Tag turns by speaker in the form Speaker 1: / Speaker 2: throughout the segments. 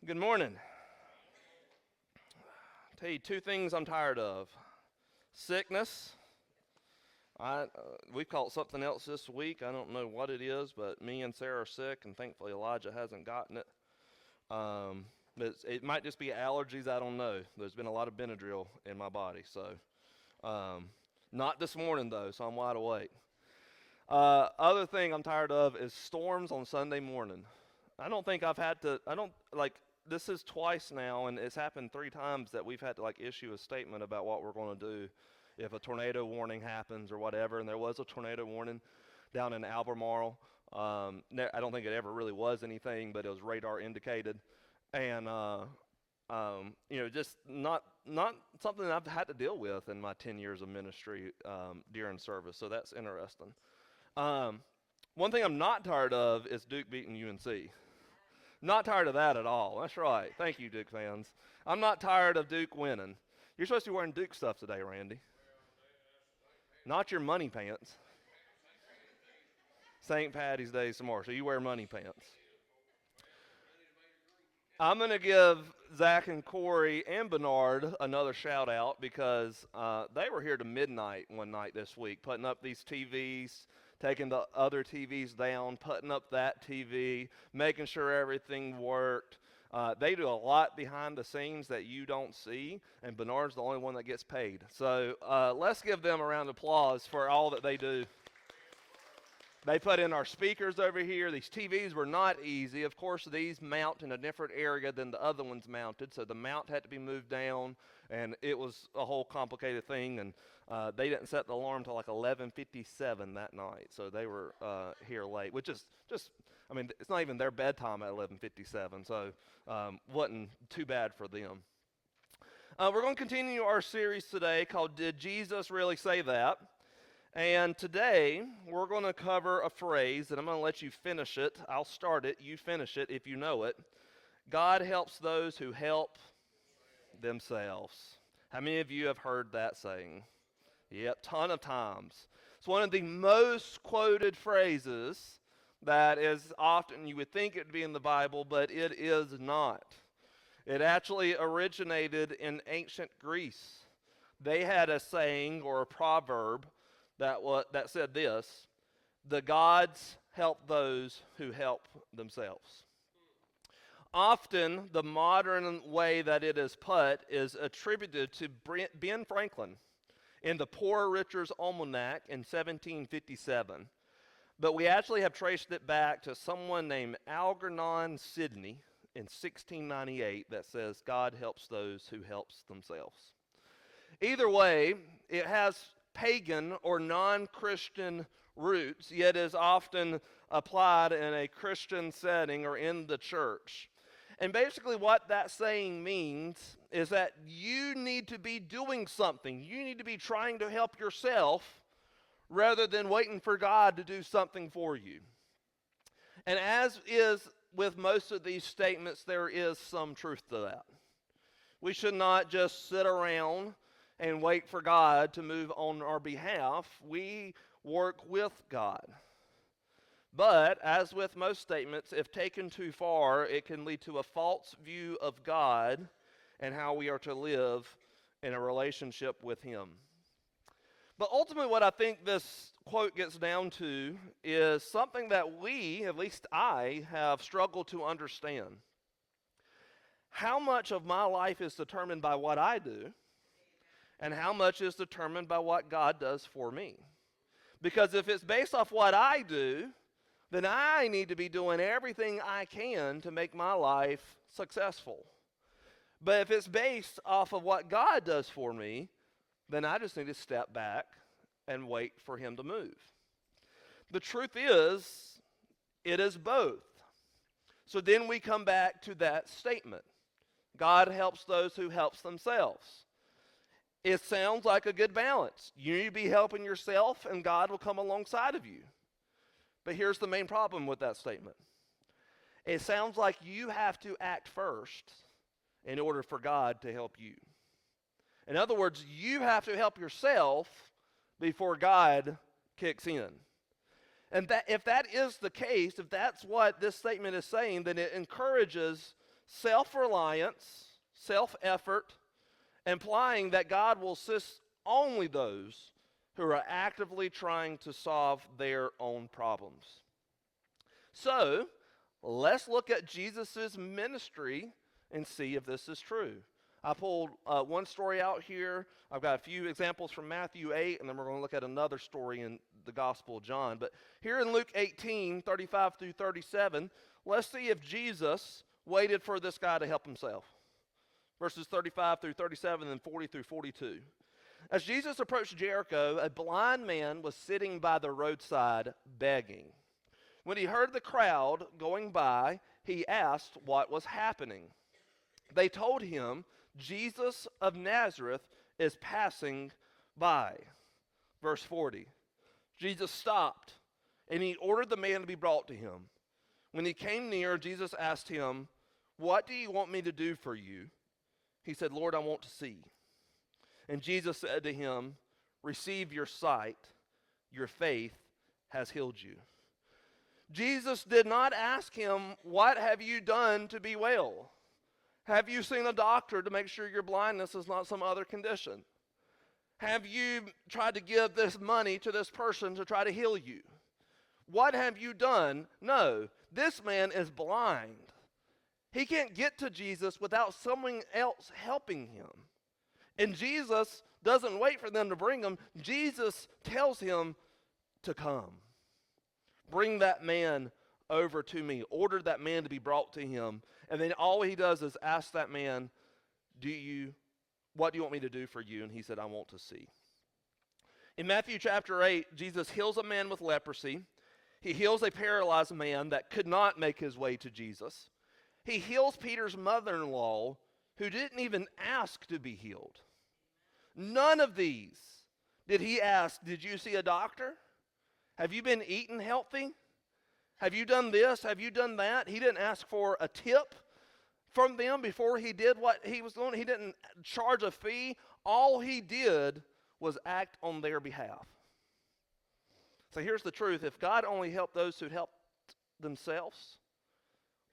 Speaker 1: Good morning. I'll tell you two things I'm tired of. Sickness. We've caught something else this week. I don't know what it is, but me and Sarah are sick, and thankfully Elijah hasn't gotten it. It might just be allergies. I don't know. There's been a lot of Benadryl in my body, so not this morning though. So I'm wide awake. Other thing I'm tired of is storms on Sunday morning. I don't think I've had to. I don't like. This is twice now, and it's happened three times that we've had to issue a statement about what we're going to do if a tornado warning happens or whatever. And there was a tornado warning down in Albemarle. I don't think it ever really was anything, but it was radar indicated, and just not something I've had to deal with in my 10 years of ministry during service. So that's interesting. One thing I'm not tired of is Duke beating UNC. Not tired of that at all. That's right. Thank you, Duke fans. I'm not tired of Duke winning. You're supposed to be wearing Duke stuff today, Randy. Not your money pants. St. Patty's Day some more, so you wear money pants. I'm going to give Zach and Corey and Bernard another shout out because they were here to midnight one night this week, putting up these TVs, taking the other TVs down, putting up that TV, making sure everything worked. They do a lot behind the scenes that you don't see, and Bernard's the only one that gets paid. So let's give them a round of applause for all that they do. They put in our speakers over here. These TVs were not easy. Of course, these mount in a different area than the other ones mounted, so the mount had to be moved down, and it was a whole complicated thing, and they didn't set the alarm till 11:57 that night, so they were here late, which is it's not even their bedtime at 11:57, so wasn't too bad for them. We're going to continue our series today called Did Jesus Really Say That? And today, we're going to cover a phrase, and I'm going to let you finish it. I'll start it, you finish it if you know it. God helps those who help themselves. How many of you have heard that saying? Yep, ton of times. It's one of the most quoted phrases that is often, you would think it would be in the Bible, but it is not. It actually originated in ancient Greece. They had a saying or a proverb that said this: the gods help those who help themselves. Often, the modern way that it is put is attributed to Ben Franklin in the Poor Richard's Almanac in 1757. But we actually have traced it back to someone named Algernon Sidney in 1698 that says, God helps those who helps themselves. Either way, it has pagan or non-Christian roots, yet is often applied in a Christian setting or in the church. And basically what that saying means is that you need to be doing something. You need to be trying to help yourself rather than waiting for God to do something for you. And as is with most of these statements, there is some truth to that. We should not just sit around and wait for God to move on our behalf. We work with God. But, as with most statements, if taken too far, it can lead to a false view of God and how we are to live in a relationship with Him. But ultimately, what I think this quote gets down to is something that we, at least I, have struggled to understand. How much of my life is determined by what I do, and how much is determined by what God does for me? Because if it's based off what I do, then I need to be doing everything I can to make my life successful. But if it's based off of what God does for me, then I just need to step back and wait for Him to move. The truth is, it is both. So then we come back to that statement. God helps those who helps themselves. It sounds like a good balance. You need to be helping yourself, and God will come alongside of you. But here's the main problem with that statement. It sounds like you have to act first in order for God to help you. In other words, you have to help yourself before God kicks in. And that if that is the case, if that's what this statement is saying, then it encourages self-reliance, self-effort, implying that God will assist only those who are actively trying to solve their own problems. So, let's look at Jesus' ministry and see if this is true. I pulled one story out here. I've got a few examples from Matthew 8, and then we're going to look at another story in the Gospel of John. But here in Luke 18, 35 through 37, let's see if Jesus waited for this guy to help himself. Verses 35 through 37 and 40 through 42. As Jesus approached Jericho, a blind man was sitting by the roadside begging. When he heard the crowd going by, he asked what was happening. They told him, Jesus of Nazareth is passing by. Verse 40. Jesus stopped, and he ordered the man to be brought to him. When he came near, Jesus asked him, what do you want me to do for you? He said, Lord, I want to see. And Jesus said to him, receive your sight. Your faith has healed you. Jesus did not ask him, what have you done to be well? Have you seen a doctor to make sure your blindness is not some other condition? Have you tried to give this money to this person to try to heal you? What have you done? No, this man is blind. He can't get to Jesus without someone else helping him. And Jesus doesn't wait for them to bring him. Jesus tells him to come. Bring that man over to me. Order that man to be brought to him. And then all he does is ask that man, what do you want me to do for you? And he said, I want to see. In Matthew chapter 8, Jesus heals a man with leprosy. He heals a paralyzed man that could not make his way to Jesus. He heals Peter's mother-in-law, who didn't even ask to be healed. None of these did he ask, did you see a doctor? Have you been eating healthy? Have you done this? Have you done that? He didn't ask for a tip from them before he did what he was doing. He didn't charge a fee. All he did was act on their behalf. So here's the truth. If God only helped those who helped themselves,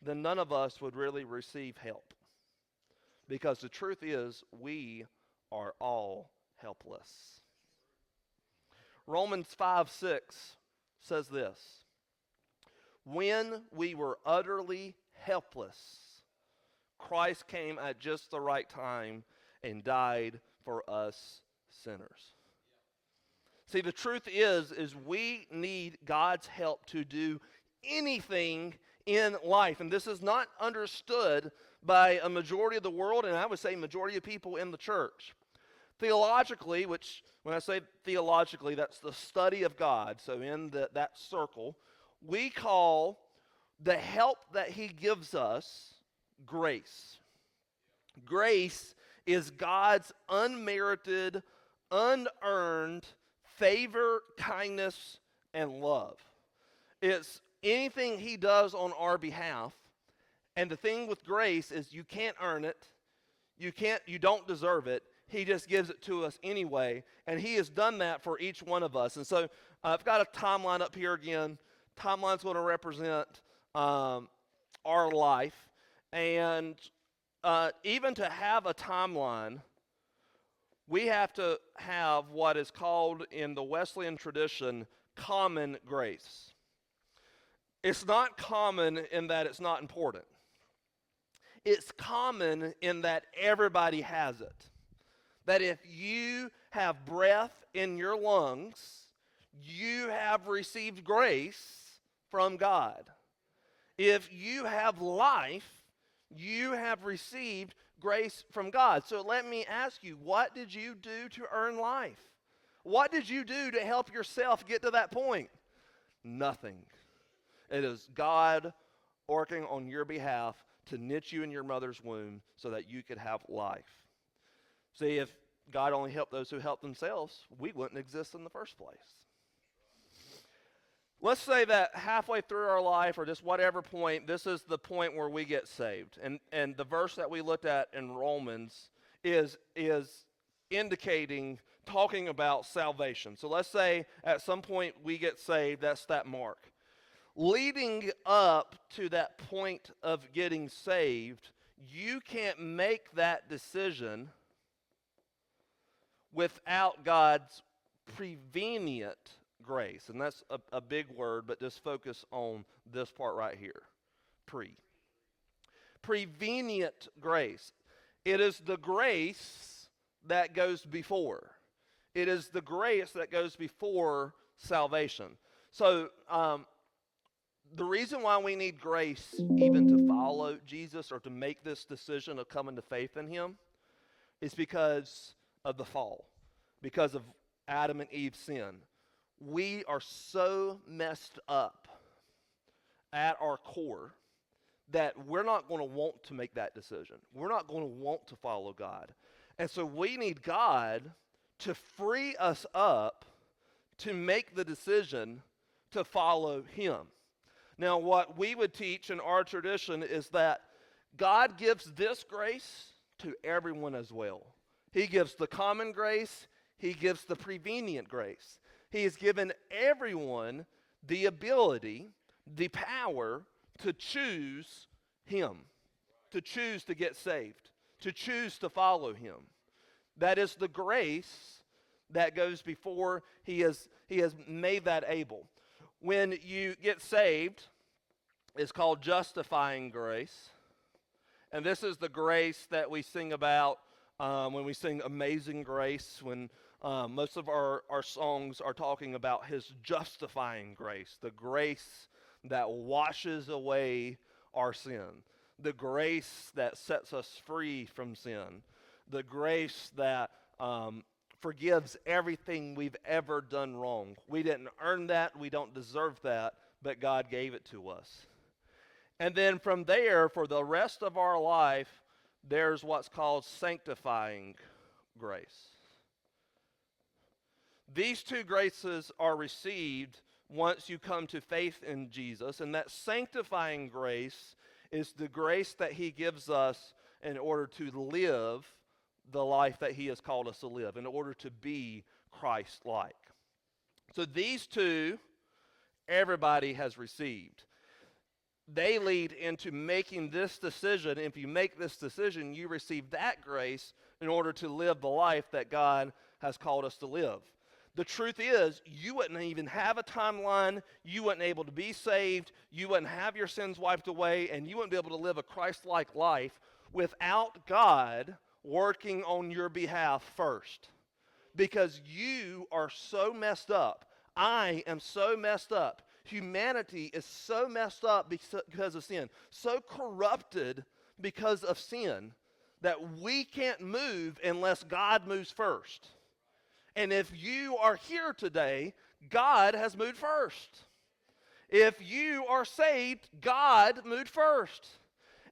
Speaker 1: then none of us would really receive help. Because the truth is, we are all helpless. Romans 5:6 says this, when we were utterly helpless, Christ came at just the right time and died for us sinners. See, the truth is we need God's help to do anything in life. And this is not understood by a majority of the world, and I would say majority of people in the church. Theologically, which when I say theologically, that's the study of God. So in that circle, we call the help that he gives us grace. Grace is God's unmerited, unearned favor, kindness, and love. It's anything he does on our behalf. And the thing with grace is you can't earn it. You don't deserve it. He just gives it to us anyway. And he has done that for each one of us. And so I've got a timeline up here again. Timeline's going to represent our life. And even to have a timeline, we have to have what is called in the Wesleyan tradition common grace. It's not common in that it's not important. It's common in that everybody has it. That if you have breath in your lungs, you have received grace from God. If you have life, you have received grace from God. So let me ask you, what did you do to earn life? What did you do to help yourself get to that point? Nothing. It is God working on your behalf to knit you in your mother's womb so that you could have life. See, if God only helped those who helped themselves, we wouldn't exist in the first place. Let's say that halfway through our life, or just whatever point, this is the point where we get saved. And the verse that we looked at in Romans is indicating, talking about salvation. So let's say at some point we get saved, that's that mark. Leading up to that point of getting saved, you can't make that decision without God's prevenient grace. And that's a big word, but just focus on this part right here. Prevenient grace. It is the grace that goes before. It is the grace that goes before salvation. So, the reason why we need grace even to follow Jesus or to make this decision of coming to faith in him is because of the fall, because of Adam and Eve's sin. We are so messed up at our core that we're not going to want to make that decision. We're not going to want to follow God. And so we need God to free us up to make the decision to follow him. Now, what we would teach in our tradition is that God gives this grace to everyone as well. He gives the common grace. He gives the prevenient grace. He has given everyone the ability, the power to choose him, to choose to get saved, to choose to follow him. That is the grace that goes before he has made that able. When you get saved, it's called justifying grace. And this is the grace that we sing about when we sing Amazing Grace, when most of our songs are talking about his justifying grace, the grace that washes away our sin, the grace that sets us free from sin, the grace that forgives everything we've ever done wrong. We didn't earn that, we don't deserve that, but God gave it to us. And then from there, for the rest of our life, there's what's called sanctifying grace. These two graces are received once you come to faith in Jesus, and that sanctifying grace is the grace that he gives us in order to live the life that he has called us to live, in order to be Christ-like. So these two, everybody has received. They lead into making this decision. If you make this decision, you receive that grace in order to live the life that God has called us to live. The truth is, you wouldn't even have a timeline, you wouldn't be able to be saved, you wouldn't have your sins wiped away, and you wouldn't be able to live a Christ-like life without God working on your behalf first. Because you are so messed up. I am so messed up. Humanity is so messed up because of sin, so corrupted because of sin, that we can't move unless God moves first. And if you are here today, God has moved first. If you are saved, God moved first.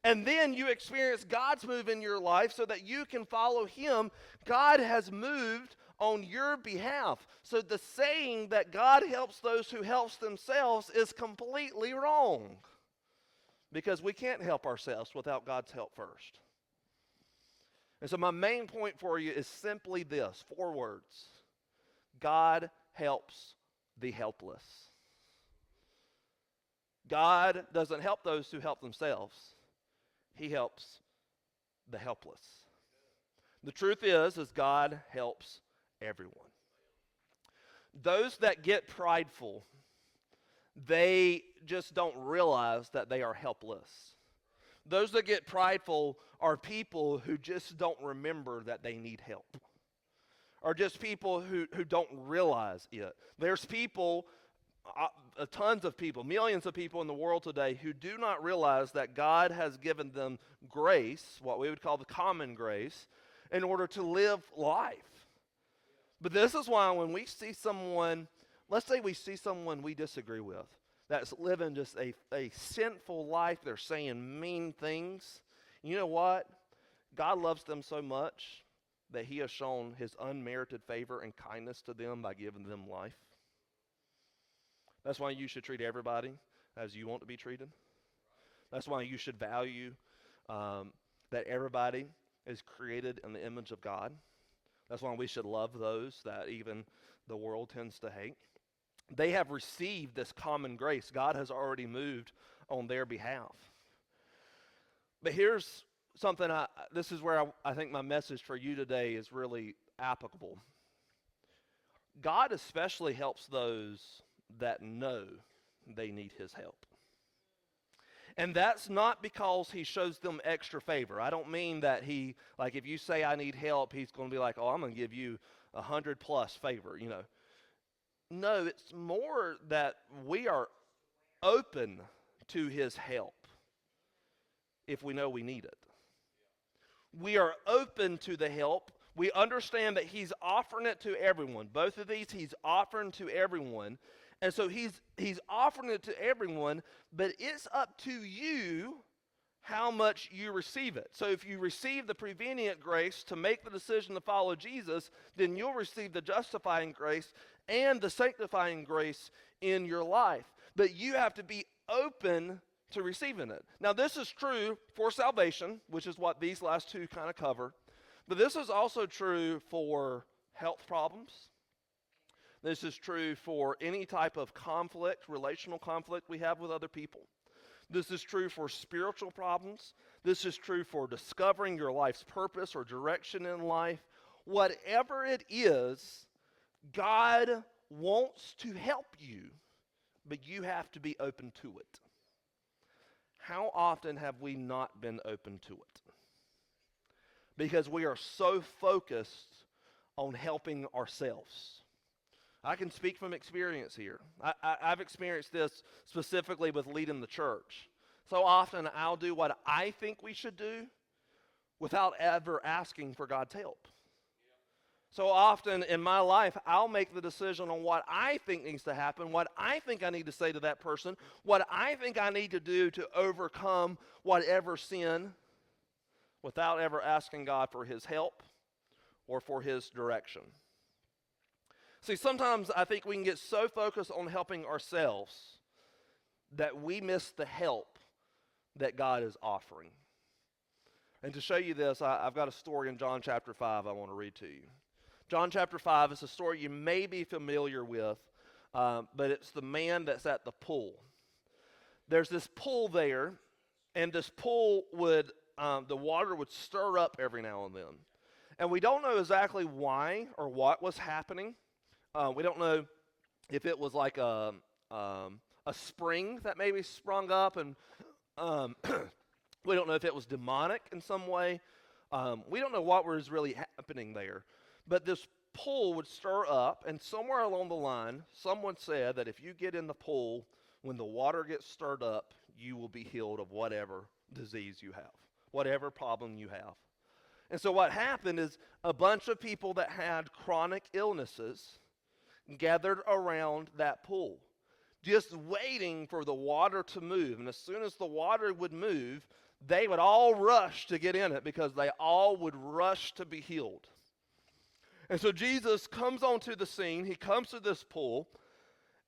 Speaker 1: And then you experience God's move in your life so that you can follow him. God has moved on your behalf. So the saying that God helps those who help themselves is completely wrong. Because we can't help ourselves without God's help first. And so my main point for you is simply this, 4 words. God helps the helpless. God doesn't help those who help themselves. He helps the helpless. The truth is God helps everyone. Those that get prideful, they just don't realize that they are helpless. Those that get prideful are people who just don't remember that they need help. Or just people who don't realize it. There's people, tons of people, millions of people in the world today who do not realize that God has given them grace, what we would call the common grace, in order to live life. But this is why when we see someone, let's say we see someone we disagree with, that's living just a sinful life, they're saying mean things, you know what? God loves them so much that he has shown his unmerited favor and kindness to them by giving them life. That's why you should treat everybody as you want to be treated. That's why you should value that everybody is created in the image of God. That's why we should love those that even the world tends to hate. They have received this common grace. God has already moved on their behalf. But here's something, this is where I think my message for you today is really applicable. God especially helps those that know they need his help. And that's not because he shows them extra favor. I don't mean that he, like if you say I need help, he's going to be like, oh, I'm going to give you 100+ favor, you know. No, it's more that we are open to his help if we know we need it. We are open to the help. We understand that he's offering it to everyone. Both of these, he's offering to everyone. And so he's offering it to everyone, but it's up to you how much you receive it. So if you receive the prevenient grace to make the decision to follow Jesus, then you'll receive the justifying grace and the sanctifying grace in your life. But you have to be open to receiving it. Now this is true for salvation, which is what these last two kind of cover. But this is also true for health problems. This is true for any type of conflict, relational conflict we have with other people. This is true for spiritual problems. This is true for discovering your life's purpose or direction in life. Whatever it is, God wants to help you, but you have to be open to it. How often have we not been open to it? Because we are so focused on helping ourselves. I can speak from experience here. I've experienced this specifically with leading the church. So often I'll do what I think we should do without ever asking for God's help. So often in my life, I'll make the decision on what I think needs to happen, what I think I need to say to that person, what I think I need to do to overcome whatever sin, without ever asking God for his help or for his direction. See, sometimes I think we can get so focused on helping ourselves that we miss the help that God is offering. And to show you this, I've got a story in John chapter 5 I want to read to you. John chapter 5 is a story you may be familiar with, but it's the man that's at the pool. There's this pool there, and this pool would, the water would stir up every now and then. And we don't know exactly why or what was happening. We don't know if it was like a spring that maybe sprung up, and we don't know if it was demonic in some way. We don't know what was really happening there. But this pool would stir up, and somewhere along the line, someone said that if you get in the pool, when the water gets stirred up, you will be healed of whatever disease you have, whatever problem you have. And so what happened is a bunch of people that had chronic illnesses gathered around that pool, just waiting for the water to move. And as soon as the water would move, they would all rush to get in it because they all would rush to be healed. And so Jesus comes onto the scene. He comes to this pool,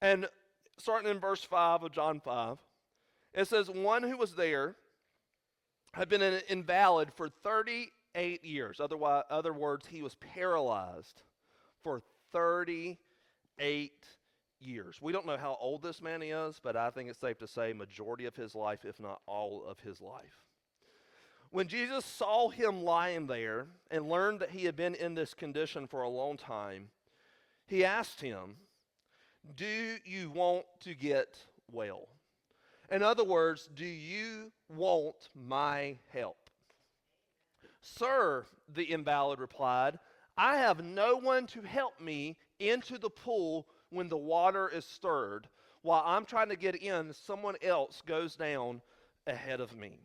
Speaker 1: and starting in verse 5 of John 5, it says, one who was there had been an invalid for 38 years. Other words, he was paralyzed for 38 years. We don't know how old this man is, but I think it's safe to say majority of his life, if not all of his life. When Jesus saw him lying there and learned that he had been in this condition for a long time, he asked him, do you want to get well? In other words, do you want my help? Sir, the invalid replied, I have no one to help me into the pool when the water is stirred. While I'm trying to get in, someone else goes down ahead of me.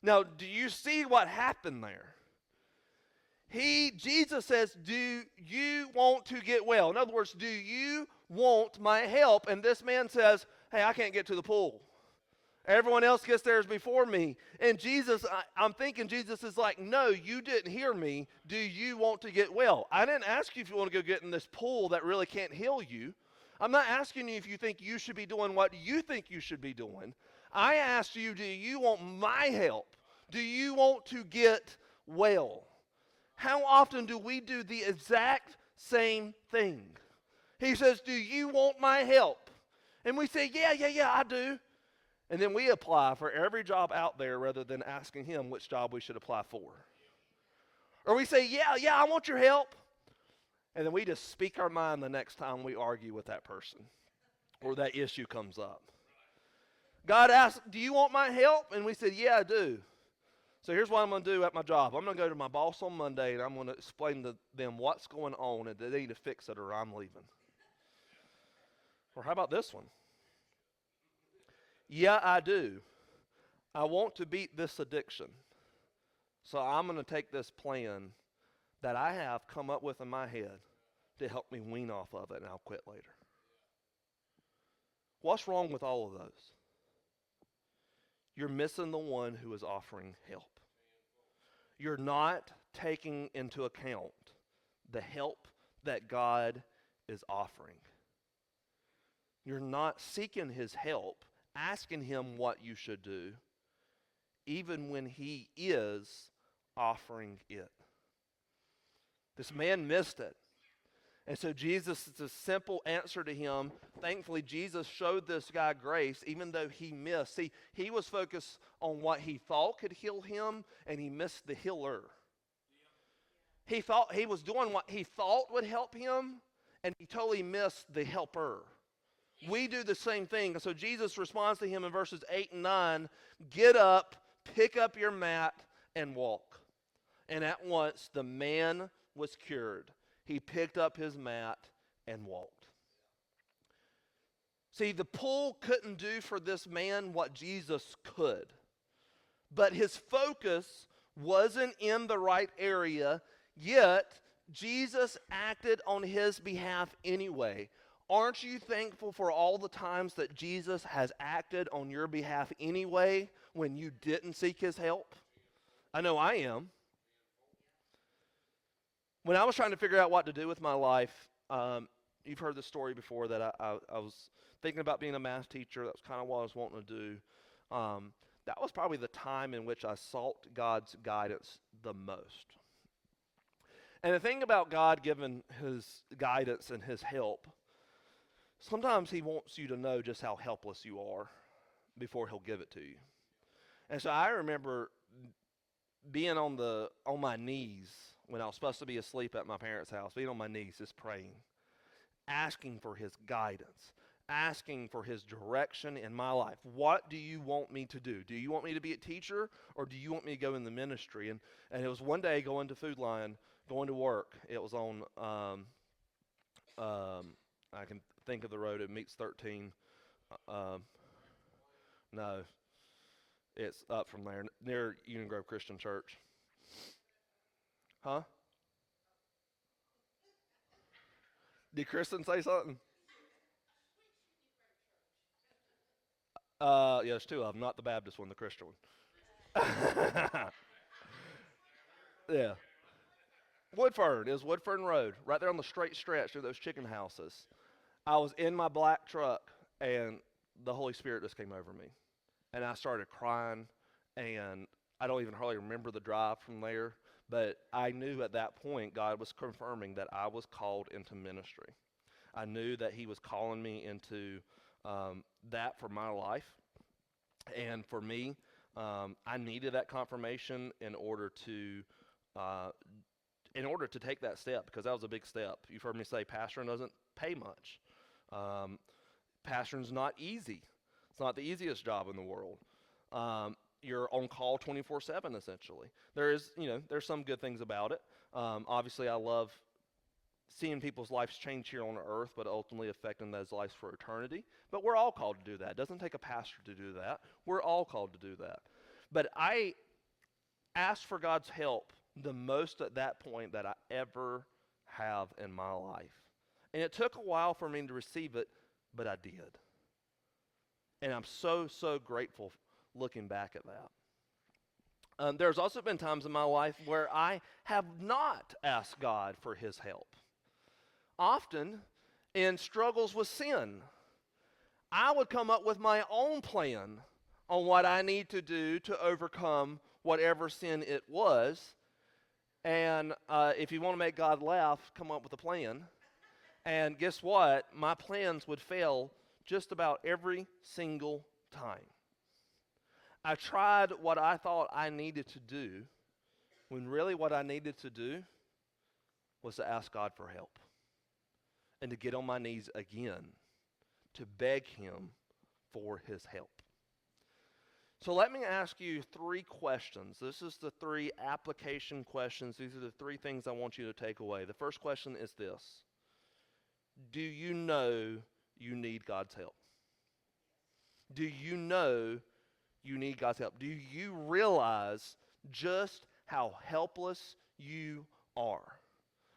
Speaker 1: Now, do you see what happened there? Jesus says, do you want to get well? In other words, do you want my help? And this man says, hey, I can't get to the pool. Everyone else gets theirs before me. And Jesus, I'm thinking Jesus is like, no, you didn't hear me. Do you want to get well? I didn't ask you if you want to go get in this pool that really can't heal you. I'm not asking you if you think you should be doing what you think you should be doing. I asked you, do you want my help? Do you want to get well? How often do we do the exact same thing? He says, do you want my help? And we say, yeah, I do. And then we apply for every job out there rather than asking him which job we should apply for. Or we say, yeah, I want your help. And then we just speak our mind the next time we argue with that person or that issue comes up. God asked, do you want my help? And we said, yeah, I do. So here's what I'm going to do at my job. I'm going to go to my boss on Monday, and I'm going to explain to them what's going on, and they need to fix it or I'm leaving. Or how about this one? Yeah, I do. I want to beat this addiction. So I'm going to take this plan that I have come up with in my head to help me wean off of it, and I'll quit later. What's wrong with all of those? You're missing the one who is offering help. You're not taking into account the help that God is offering. You're not seeking his help, asking him what you should do, even when he is offering it. This man missed it. And so Jesus, it's a simple answer to him. Thankfully, Jesus showed this guy grace, even though he missed. See, he was focused on what he thought could heal him, and he missed the healer. He thought he was doing what he thought would help him, and he totally missed the helper. We do the same thing. And so Jesus responds to him in verses 8 and 9, get up, pick up your mat, and walk. And at once the man was cured. He picked up his mat and walked. See, the pull couldn't do for this man what Jesus could. But his focus wasn't in the right area, yet Jesus acted on his behalf anyway. Aren't you thankful for all the times that Jesus has acted on your behalf anyway when you didn't seek his help? I know I am. When I was trying to figure out what to do with my life, you've heard the story before that I was thinking about being a math teacher. That was kind of what I was wanting to do. That was probably the time in which I sought God's guidance the most. And the thing about God giving his guidance and his help, sometimes he wants you to know just how helpless you are before he'll give it to you. And so I remember being on my knees when I was supposed to be asleep at my parents' house, being on my knees just praying, asking for his guidance, asking for his direction in my life. What do you want me to do? Do you want me to be a teacher, or do you want me to go in the ministry? And it was one day going to Food Lion, going to work. It was on, I can think of the road, it meets 13. No, it's up from there, near Union Grove Christian Church. Huh? Did Kristen say something? Yeah, there's two of them, not the Baptist one, the Christian one. Yeah. Woodfern is Woodfern Road, right there on the straight stretch through those chicken houses. I was in my black truck, and the Holy Spirit just came over me. And I started crying, and I don't even hardly remember the drive from there. But I knew at that point God was confirming that I was called into ministry. I knew that he was calling me into that for my life. And for me, I needed that confirmation in order to take that step, because that was a big step. You've heard me say pastoring doesn't pay much. Pastoring's not easy. It's not the easiest job in the world. You're on call 24/7 essentially. There's some good things about it. Obviously, I love seeing people's lives change here on earth, but ultimately affecting those lives for eternity. But we're all called to do that. It doesn't take a pastor to do that. We're all called to do that. But I asked for God's help the most at that point that I ever have in my life. And it took a while for me to receive it, but I did. And I'm so, so grateful looking back at that. There's also been times in my life where I have not asked God for his help. Often in struggles with sin, I would come up with my own plan on what I need to do to overcome whatever sin it was. And if you want to make God laugh, come up with a plan. And guess what? My plans would fail just about every single time. I tried what I thought I needed to do when really what I needed to do was to ask God for help and to get on my knees again to beg Him for His help. So let me ask you 3 questions. This is the 3 application questions. These are the 3 things I want you to take away. The first question is this: do you know you need God's help? Do you know you need God's help? Do you realize just how helpless you are?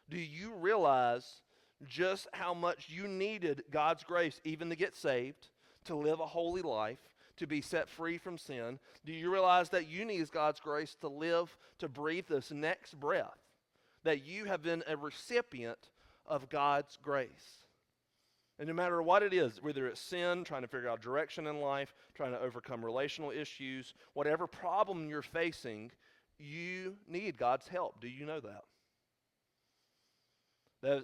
Speaker 1: Do you realize just how much you needed God's grace even to get saved, to live a holy life, to be set free from sin? Do you realize that you need God's grace to live, to breathe this next breath? That you have been a recipient of God's grace. And no matter what it is, whether it's sin, trying to figure out direction in life, trying to overcome relational issues, whatever problem you're facing, you need God's help. Do you know that?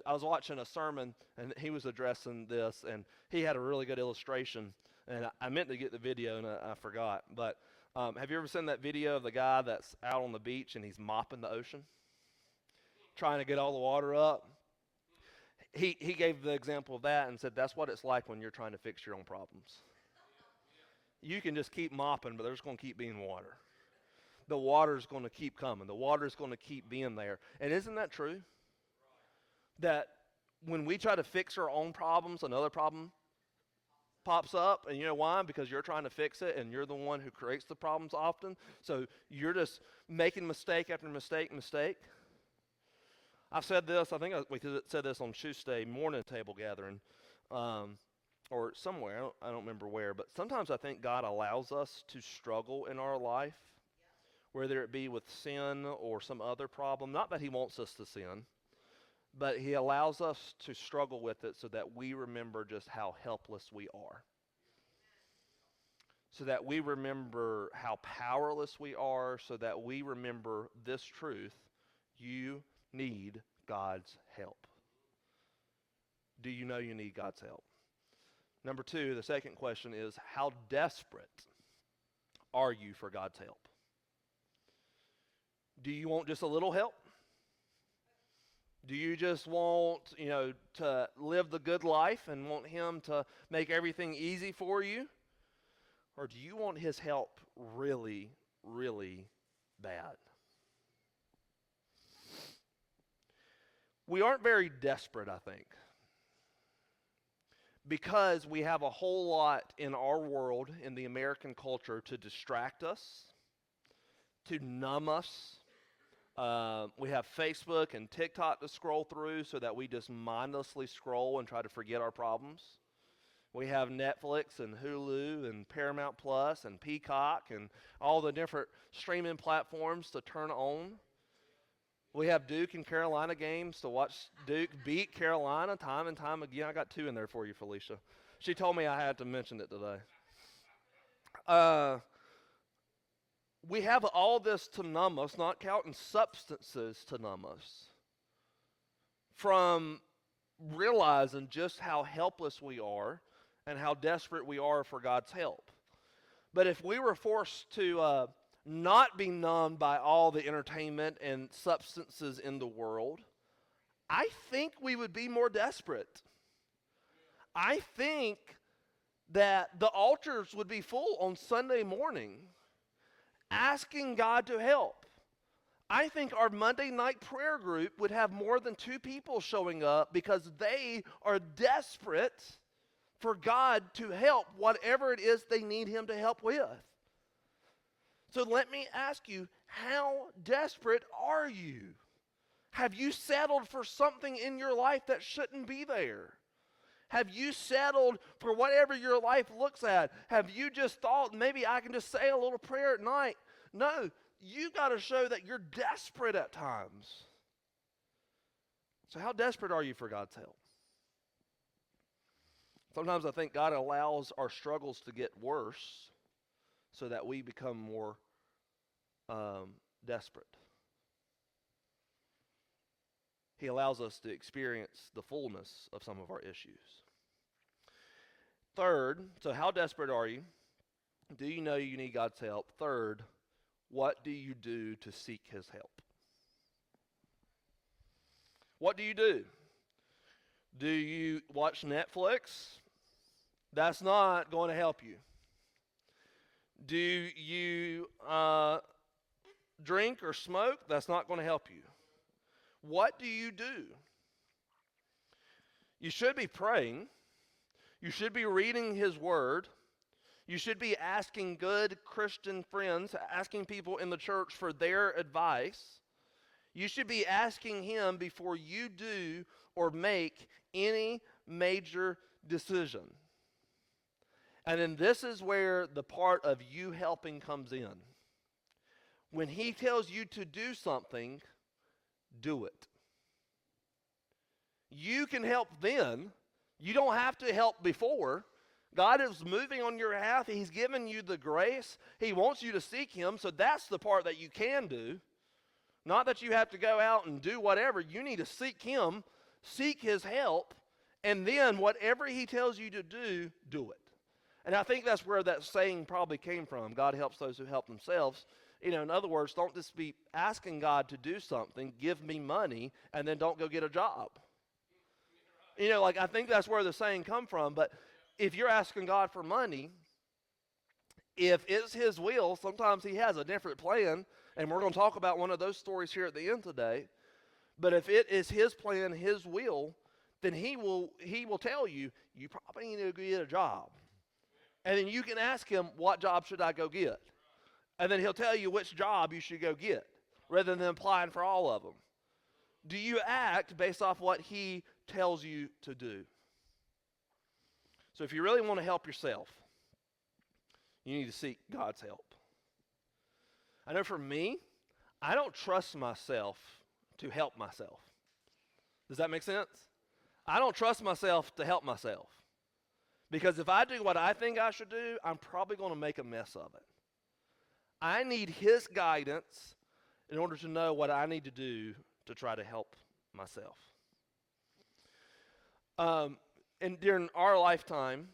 Speaker 1: I was watching a sermon, and he was addressing this, and he had a really good illustration. And I meant to get the video, and I forgot. But have you ever seen that video of the guy that's out on the beach, and he's mopping the ocean, trying to get all the water up? He gave the example of that and said that's what it's like when you're trying to fix your own problems. You can just keep mopping, but there's going to keep being water. The water's going to keep coming. The water's going to keep being there. And isn't that true? That when we try to fix our own problems, another problem pops up. And you know why? Because you're trying to fix it, and you're the one who creates the problems often. So you're just making mistake after mistake. I've said this, I think we said this on Tuesday morning table gathering, or somewhere, I don't remember where, but sometimes I think God allows us to struggle in our life, whether it be with sin or some other problem. Not that He wants us to sin, but He allows us to struggle with it so that we remember just how helpless we are. So that we remember how powerless we are, so that we remember this truth: you need God's help. Do you know you need God's help? Number 2, the second question is, how desperate are you for God's help? Do you want just a little help? Do you just want, to live the good life and want Him to make everything easy for you? Or do you want His help really, really bad? We aren't very desperate, I think, because we have a whole lot in our world, in the American culture, to distract us, to numb us. We have Facebook and TikTok to scroll through so that we just mindlessly scroll and try to forget our problems. We have Netflix and Hulu and Paramount Plus and Peacock and all the different streaming platforms to turn on. We have Duke and Carolina games to watch Duke beat Carolina time and time again. I got 2 in there for you, Felicia. She told me I had to mention it today. We have all this to numb us, not counting substances to numb us from realizing just how helpless we are and how desperate we are for God's help. But if we were forced to not be numbed by all the entertainment and substances in the world, I think we would be more desperate. I think that the altars would be full on Sunday morning asking God to help. I think our Monday night prayer group would have more than 2 people showing up because they are desperate for God to help whatever it is they need Him to help with. So let me ask you, how desperate are you? Have you settled for something in your life that shouldn't be there? Have you settled for whatever your life looks at? Have you just thought, maybe I can just say a little prayer at night? No, you got to show that you're desperate at times. So how desperate are you for God's help? Sometimes I think God allows our struggles to get worse so that we become more desperate. He allows us to experience the fullness of some of our issues. Third, so how desperate are you? Do you know you need God's help? Third, what do you do to seek his help? What do you do? Do you watch Netflix? That's not going to help you. Do you drink or smoke? That's not going to help you. What do you do? You should be praying. You should be reading his word. You should be asking good Christian friends, asking people in the church for their advice. You should be asking him before you do or make any major decision. And then this is where the part of you helping comes in. When he tells you to do something, do it. You can help then. You don't have to help before. God is moving on your behalf. He's given you the grace. He wants you to seek him, so that's the part that you can do. Not that you have to go out and do whatever. You need to seek him, seek his help, and then whatever he tells you to do, do it. And I think that's where that saying probably came from. God helps those who help themselves. In other words, don't just be asking God to do something, give me money, and then don't go get a job. I think that's where the saying come from. But if you're asking God for money, if it's his will, sometimes he has a different plan, and we're going to talk about one of those stories here at the end today. But if it is his plan, his will, then he will tell you, you probably need to go get a job. And then you can ask him, what job should I go get? And then he'll tell you which job you should go get, rather than applying for all of them. Do you act based off what he tells you to do? So if you really want to help yourself, you need to seek God's help. I know for me, I don't trust myself to help myself. Does that make sense? I don't trust myself to help myself. Because if I do what I think I should do, I'm probably going to make a mess of it. I need his guidance in order to know what I need to do to try to help myself. And during our lifetime,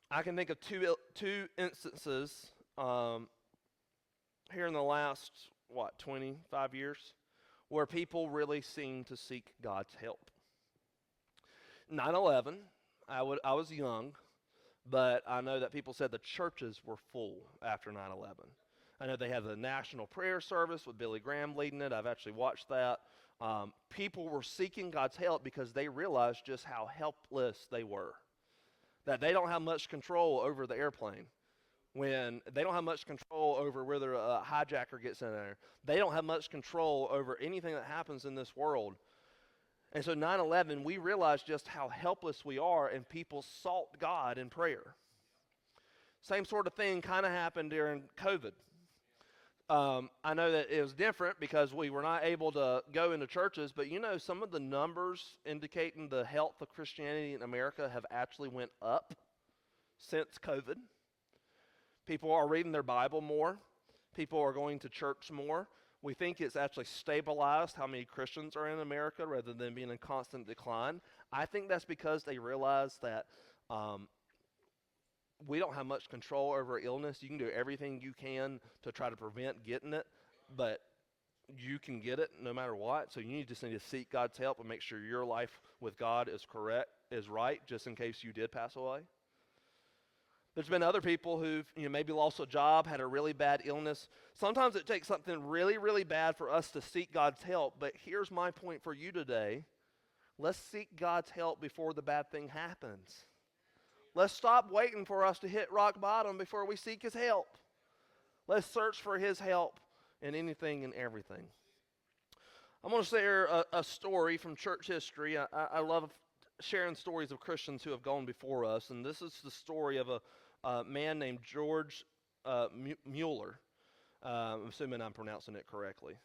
Speaker 1: I can think of two instances here in the last, 25 years, where people really seem to seek God's help. 9/11, I was young, but I know that people said the churches were full after 9/11. I know they had the national prayer service with Billy Graham leading it. I've actually watched that. People were seeking God's help because they realized just how helpless they were. That they don't have much control over the airplane. When they don't have much control over whether a hijacker gets in there. They don't have much control over anything that happens in this world. And so 9/11, we realized just how helpless we are, and people sought God in prayer. Same sort of thing kind of happened during COVID. I know that it was different because we were not able to go into churches, but some of the numbers indicating the health of Christianity in America have actually went up since COVID. People are reading their Bible more. People are going to church more. We think it's actually stabilized how many Christians are in America rather than being in constant decline. I think that's because they realize that we don't have much control over illness. You can do everything you can to try to prevent getting it, but you can get it no matter what. So you just need to seek God's help and make sure your life with God is right, just in case you did pass away. There's been other people who've maybe lost a job, had a really bad illness. Sometimes it takes something really, really bad for us to seek God's help, but here's my point for you today. Let's seek God's help before the bad thing happens. Let's stop waiting for us to hit rock bottom before we seek his help. Let's search for his help in anything and everything. I'm going to share a story from church history. I love sharing stories of Christians who have gone before us, and this is the story of a man named George Mueller. I'm assuming I'm pronouncing it correctly.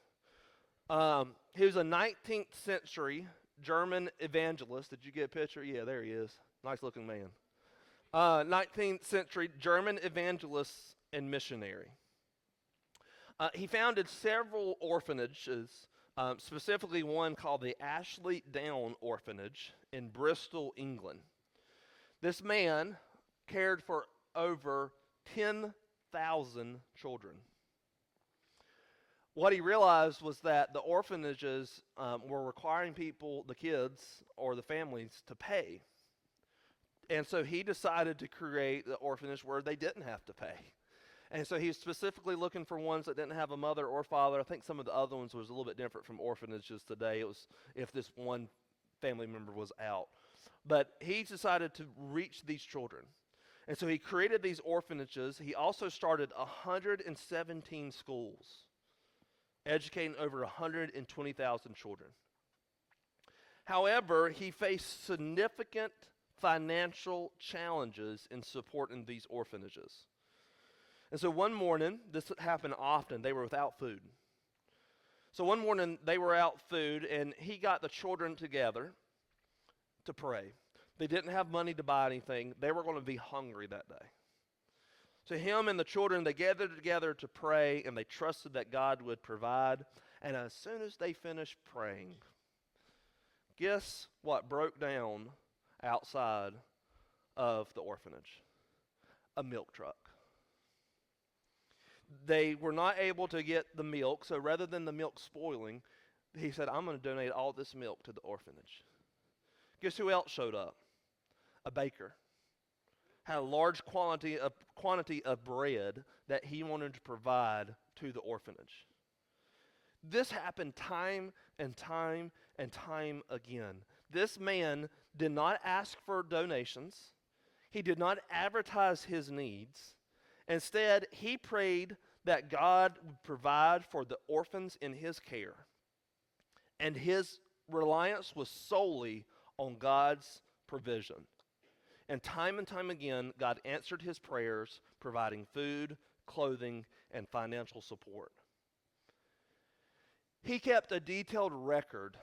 Speaker 1: He was a 19th century German evangelist. Did you get a picture? Yeah, there he is. Nice looking man. 19th century German evangelist and missionary. He founded several orphanages, specifically one called the Ashley Down Orphanage in Bristol, England. This man cared for over 50,000 children. What he realized was that the orphanages were requiring people, the kids or the families, to pay. And so he decided to create the orphanage where they didn't have to pay. And so he was specifically looking for ones that didn't have a mother or father. I think some of the other ones was a little bit different from orphanages today. It was if this one family member was out. But he decided to reach these children. And so he created these orphanages. He also started 117 schools, educating over 120,000 children. However, he faced significant financial challenges in supporting these orphanages. And so one morning, this happened often, they were without food. So one morning, they were out food, and he got the children together to pray. They didn't have money to buy anything. They were going to be hungry that day. So him and the children, they gathered together to pray, and they trusted that God would provide. And as soon as they finished praying, guess what broke down outside of the orphanage? A milk truck. They were not able to get the milk, so rather than the milk spoiling, he said, I'm going to donate all this milk to the orphanage. Guess who else showed up? A baker. Had a large quantity of bread that he wanted to provide to the orphanage. This happened time and time and time again. This man did not ask for donations. He did not advertise his needs. Instead, he prayed that God would provide for the orphans in his care. And his reliance was solely on God's provision. And time again, God answered his prayers, providing food, clothing, and financial support. He kept a detailed record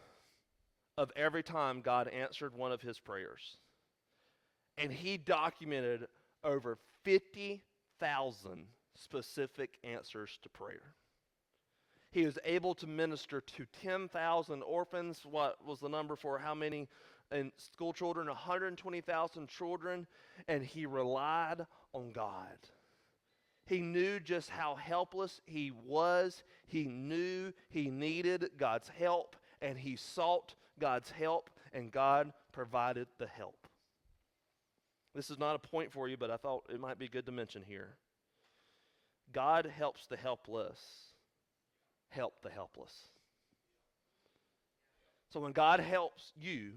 Speaker 1: of every time God answered one of his prayers. And he documented over 50,000 specific answers to prayer. He was able to minister to 10,000 orphans. What was the number for how many? And school children, 120,000 children, and he relied on God. He knew just how helpless he was. He knew he needed God's help, and he sought God's help, and God provided the help. This is not a point for you, but I thought it might be good to mention here. God helps the helpless help the helpless. So when God helps you,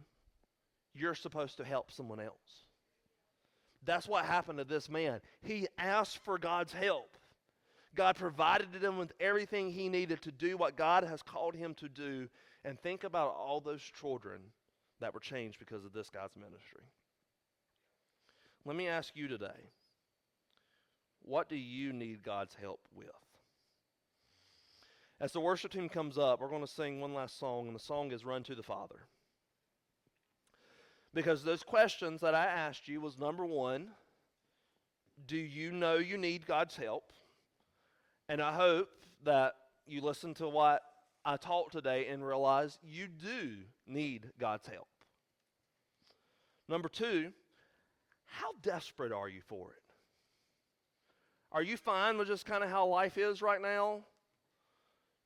Speaker 1: you're supposed to help someone else. That's what happened to this man. He asked for God's help. God provided him with everything he needed to do what God has called him to do. And think about all those children that were changed because of this guy's ministry. Let me ask you today, what do you need God's help with? As the worship team comes up, we're going to sing one last song, and the song is Run to the Father. Because those questions that I asked you was, number one, do you know you need God's help? And I hope that you listen to what I taught today and realize you do need God's help. Number two, how desperate are you for it? Are you fine with just kind of how life is right now?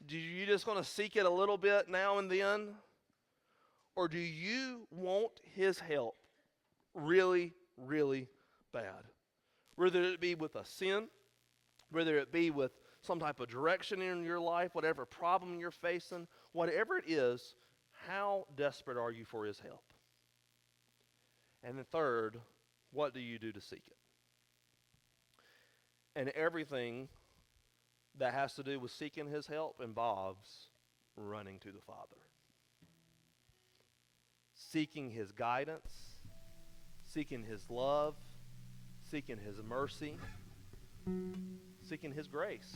Speaker 1: Do you just going to seek it a little bit now and then? Or do you want his help really, really bad? Whether it be with a sin, whether it be with some type of direction in your life, whatever problem you're facing, whatever it is, how desperate are you for his help? And then third, what do you do to seek it? And everything that has to do with seeking his help involves running to the Father. Seeking his guidance, seeking his love, seeking his mercy, seeking his grace.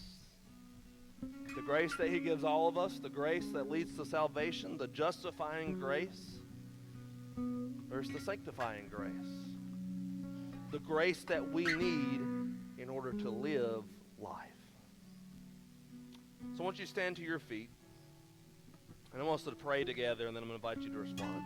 Speaker 1: The grace that he gives all of us, the grace that leads to salvation, the justifying grace. There's the sanctifying grace. The grace that we need in order to live life. So I want you to stand to your feet, and I want us to pray together, and then I'm going to invite you to respond.